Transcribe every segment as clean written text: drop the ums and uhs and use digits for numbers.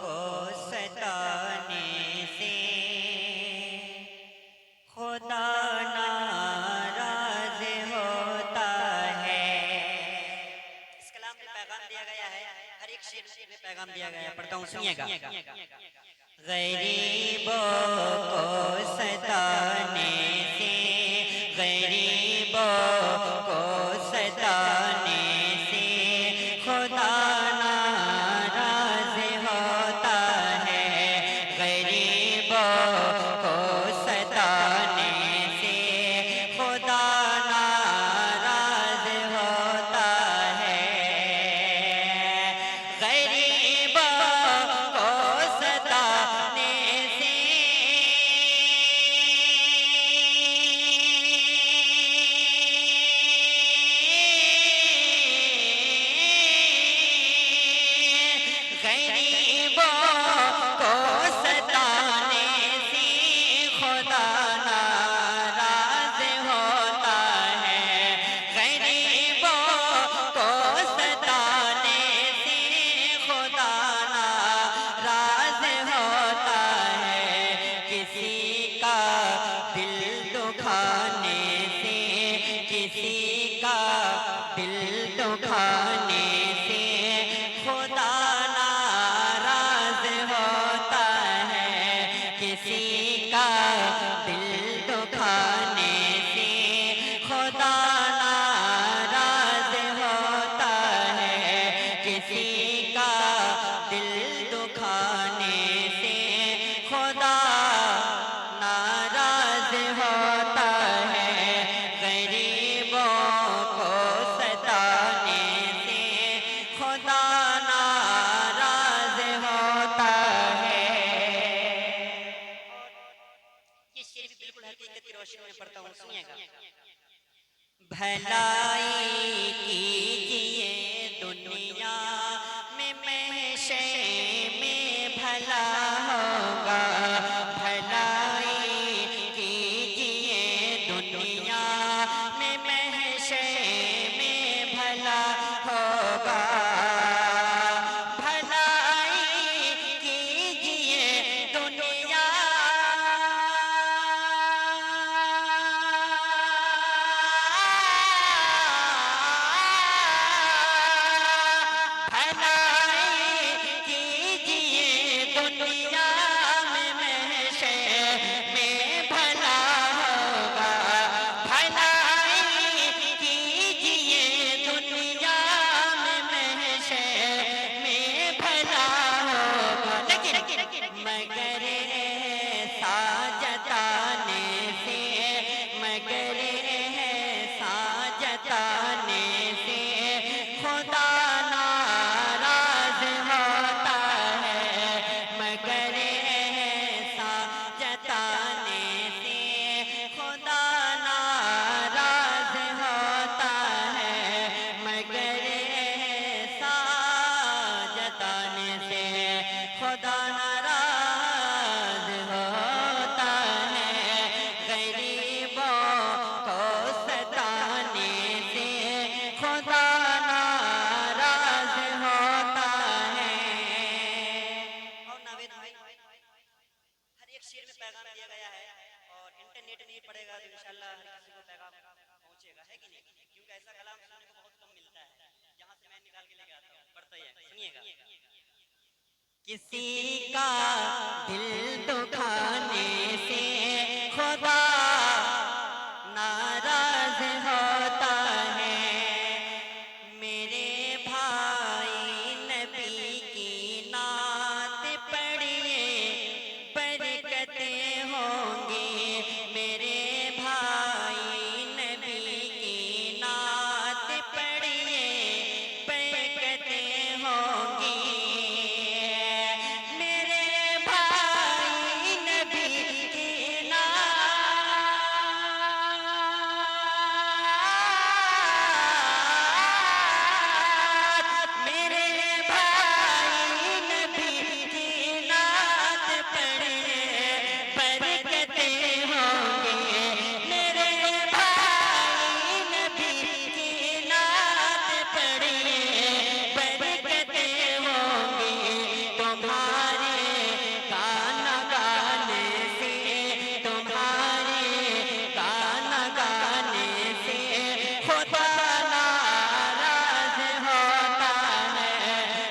کو ستانے سے خدا ناراض ہوتا ہے۔ اس کلام میں پیغام دیا گیا ہے، ہر ایک شعر میں پیغام دیا گیا ہے، پڑھتا ہوں سنیے گا۔ غریبوں کو ستانے سے، غریبوں کو ستانے سے خدا ناراض ہوتا ہے۔ غریبوں کو ستانے سے خدا ناراض ہوتا ہے۔ غریبوں کو ستانے سے غریبوں کو ستانے سے خدا ناراض ہوتا ہے۔ غریبوں کو ستانے سے خدا ناراض ہوتا ہے۔ کسی کا دل دکھانے سے، کسی کا دل دکھانے سے خدا ناراض ہوتا ہے۔ کسی کا دل دکھانے سے خدا ناراض ہوتا ہے۔ کسی کا دل دکھانے سے خدا ناراض ہوتا ہے۔ غریبوں کو ستانے سے خدا ناراض ہوتا ہے۔ یہ شعر بھی بالکل حقیقت کی روشنی میں پڑھتا ہوں، سنیے گا۔ بھلائی کیجئے دنیا میں معاشرے میں بھلا ہوگا۔ بھلائی کیجئے دنیا میں معاشرے میں بھلا ہوگا۔ بھلائی کیجئے دنیا بھلائی کیجئے دنیا میں معاشرے میں بھلا ہوگا۔ بھلائی کیجئے دنیا میں معاشرے میں بھلا ہوگا۔ لیکن مگر ایسا جتانے سے، مگر ایسا جتانے سے خدا ناراض ہوتا ہے۔ مگر ایسا جتانے سے خدا ناراض ہوتا ہے۔ مگر ایسا جتانے سے خدا ناراض ہوتا ہے۔ غریبوں کو ستانے سے خدا ناراض ہوتا ہے۔ اور ناوید بھائی، ہر ایک شعر میں پیغام دیا گیا ہے، اور انٹرنیٹ نہیں پڑے گا تو انشاءاللہ ہر کسی کو پیغام پہنچے گا، ہے کہ نہیں؟ کیونکہ ایسا کلام سننے کو بہت کم ملتا ہے، جہاں سے میں نکال کے لے کے آتا ہوں، پڑھتا ہی ہے، سنیے گا۔ کسی کا دل دکھانے سے خدا ناراض ہوتا ہے۔ میرے بھائی نبی کی نعت پڑھیے، برکتیں ہوں گی۔ میرے بھائی نبی کی نعت پڑھیے، برکتیں ہوں گی۔ میرے بھائی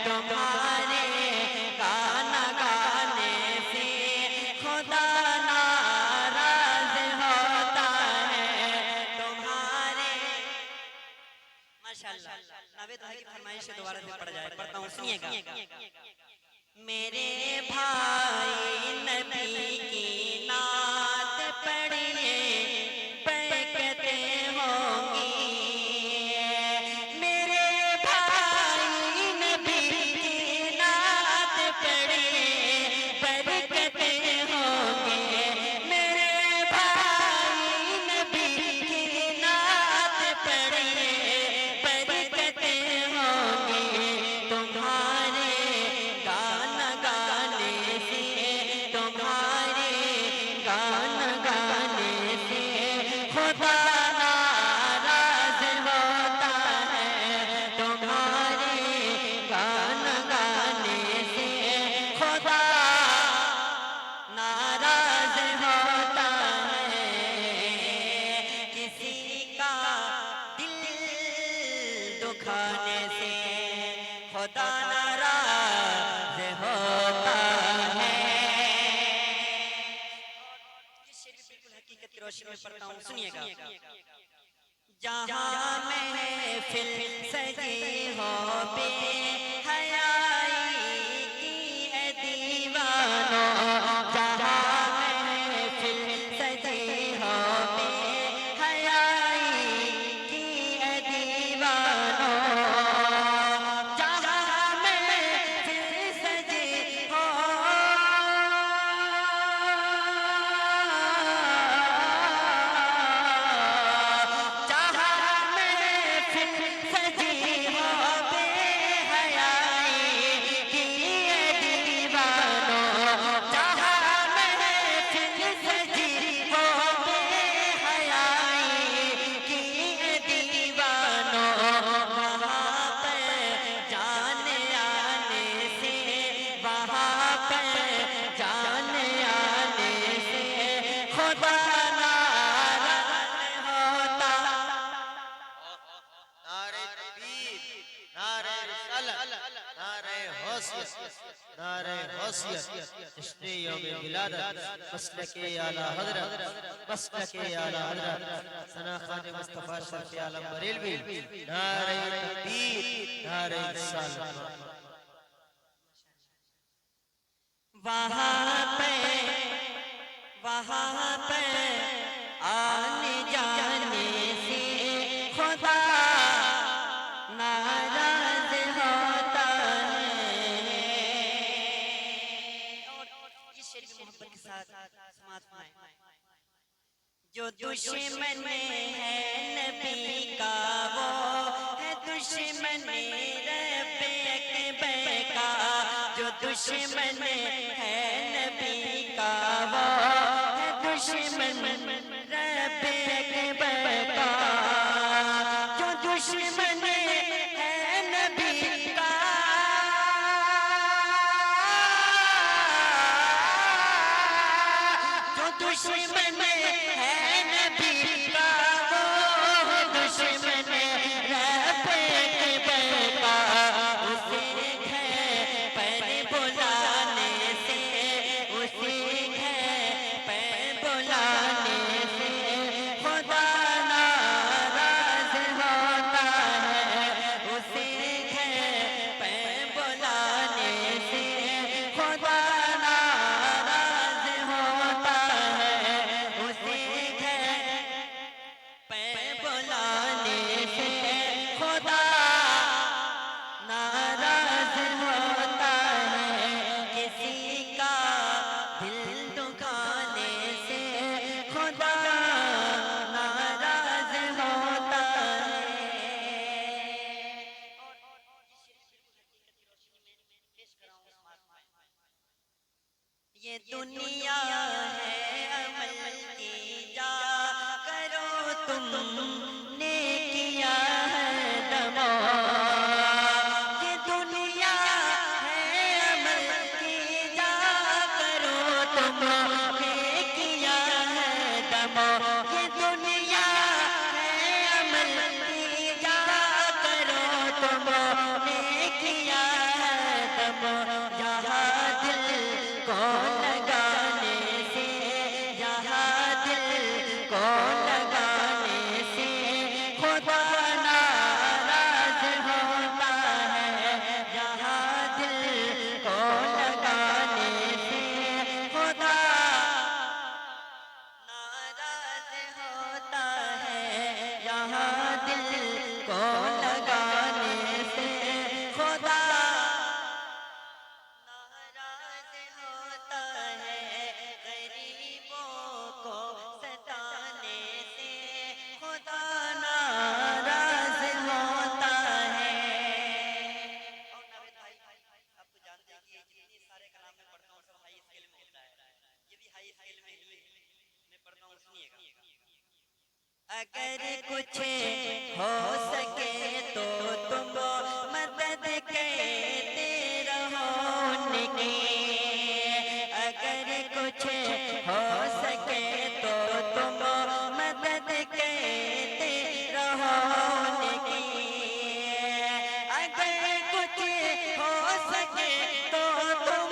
تمہارے گانا گانے سے خدا ناراض ہوتا ہے تمہارے ماشاءاللہ نوید بھائی کی فرمائش سے دوبارہ سے پڑھ جائے پڑھتا ہوں سنیے گا میرے بھائی نبی کی نعت پڑھیے برکتیں ہوں گی میرے بھائی نبی کی نعت پڑھیے برکتیں ہوں گی میرے بھائی نبی کی نعت پڑھیے برکتیں ہوں گی تمہارے گانا گانے سے تمہارے گانا گانے سے خدا ناراض ہوتا ہے تمہارے گانا گانے سے خدا ناراض ہوتا ہے کسی کا دل دکھانے سے خدا ناراض ہوتا ہے یہ شعر بھی بالکل حقیقت کی روشنی میں پڑھتا ہوں سنیے گا جہاں محفل سجی ہو بے حیائی کی اے دیوانوں جہاں محفل سجی ہو بے حیائی کی اے دیوانوں جہاں محفل سجی ہو جہاں محفل سجی ہو بے حیائی کی اے دیوانوں جہاں محفل سجی ہو بے حیائی کی اے دیوانوں وہاں پر جان آنے سے وہاں پر جان آنے سے خدا ناراض ہوتا نعرہ تکبیر نعرہ رسالت نعرہ حیثیت نعرہ حیثیت جشن یوم ولادت مسلک اعلیٰ حضرت مسلک اعلیٰ حضرت ثنا خان مصطفیٰ شرف عالم بریلوی نعرہ تکبیر نعرہ رسالت وہاں پہ آنے جانے سے خدا ناراض ہوتا ہے اور یہ شعر بھی محبت کے ساتھ سماعت فرمائیں جو دشمن ہے نبی کا وہ ہے دشمن رب اکبر کا جو دشمن ہے نبی کا وہ ہے دشمن رب اکبر کا جو دشمن ہے نبی کا جو دشمن ہے نبی کا وہ ہے دشمن رب اکبر کا اسے گھر پر بلانے سے اسے گھر پر بلانے سے خدا ناراض ہوتا ہے اسے گھر پر بلانے سے خدا ناراض ہوتا ہے اسے گھر پر بلانے سے خدا ناراض ہوتا ہے کسی کا دل دکھانے سے خدا ناراض ہوتا ہے یہ دنیا ہے عمل کی جا کرو تم نے کیا ہے دمو یہ دنیا ہے عمل کی جا کرو تم نے کیا ہے دمو یہ دنیا ہے عمل کی جا کرو تم نے کیا ہے اگر کچھ ہو سکے تو تم مدد کرتے رہو ان کی، اگر کچھ ہو سکے تو تم مدد کرتے رہو ان کی، اگر کچھ ہو سکے تو تم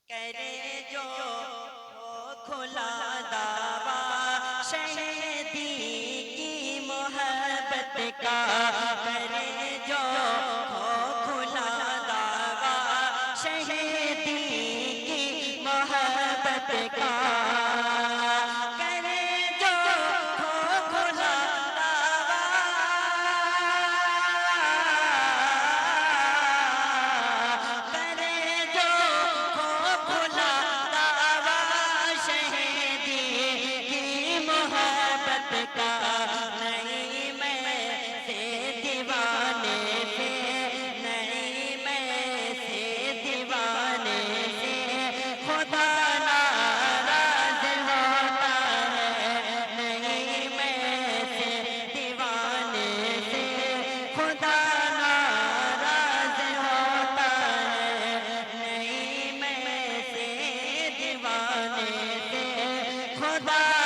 کرے جو ہو کھلا دعویٰ شہیدی کی محبت کا، کرے جو ہو کھلا دعویٰ شہیدی کی محبت کا، کرے جو ہو کھلا دعویٰ، کرے جو ہو کھلا دعویٰ شہیدی کی محبت کا، نہیں میں سے دیوانے سے، نہیں میں سے دیوانے سے خدا ناراض ہوتا ہے، نہیں میں سے دیوانے سے خدا ناراض ہوتا ہے، نہیں میں سے دیوانے سے خدا